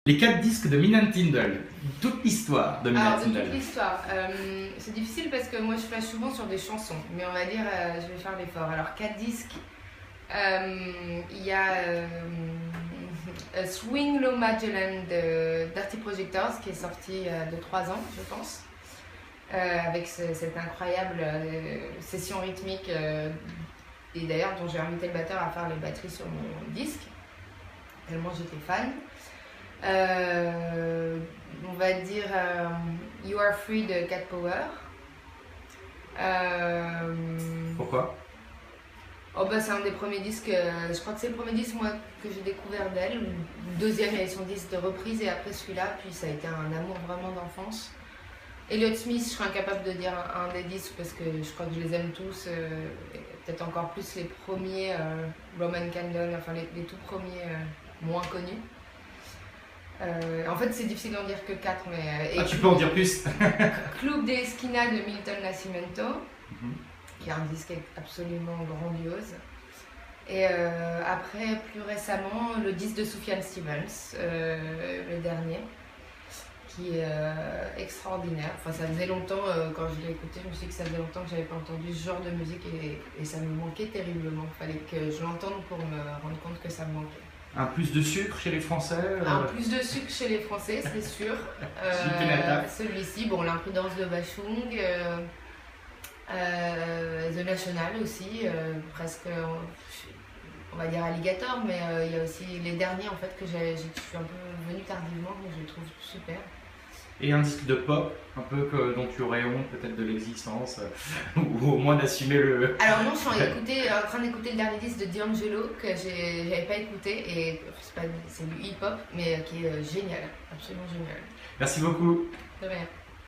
Les 4 disques de Mina Tindall, toute l'histoire de Mina Alors, de Tindall. toute l'histoire, c'est difficile parce que moi je flash souvent sur des chansons, mais on va dire, je vais faire l'effort. Alors, 4 disques, il y a Swing Low Magellan de Dirty Projectors qui est sorti de 3 ans, je pense, avec cette incroyable session rythmique, et d'ailleurs dont j'ai invité le batteur à faire les batteries sur mon disque, tellement j'étais fan. On va dire You Are Free de Cat Power. Pourquoi? Oh bah c'est un des premiers disques, je crois que c'est le premier disque moi, que j'ai découvert d'elle. Le deuxième, il y avait son disque de reprise et après celui-là, puis ça a été un amour vraiment d'enfance. Elliott Smith, je serais incapable de dire un des disques parce que je crois que je les aime tous, peut-être encore plus les premiers, Roman Candle, enfin les tout premiers moins connus. En fait, c'est difficile d'en dire que 4, mais... tu peux en dire plus. Club de Esquina de Milton Nascimento, qui est un disque absolument grandiose. Et après, plus récemment, le disque de Sufjan Stevens, le dernier, qui est extraordinaire. Enfin, ça faisait longtemps, quand je l'ai écouté, je me suis dit que ça faisait longtemps que j'avais pas entendu ce genre de musique et ça me manquait terriblement. Il fallait que je l'entende pour me rendre compte que ça me manquait. Un plus de sucre chez les Français Un plus de sucre chez les Français, c'est sûr. Celui-ci, bon, l'imprudence de Bachung, The National aussi, presque, on va dire alligator, mais il y a aussi les derniers en fait que je suis un peu venue tardivement, mais je les trouve super. Et un disque de pop, un peu dont tu aurais honte peut-être de l'existence, ou au moins d'assumer le... Alors non, je suis en train d'écouter le dernier disque de D'Angelo que j'avais pas écouté, et c'est du hip-hop, mais qui est génial, absolument génial. Merci beaucoup. De rien.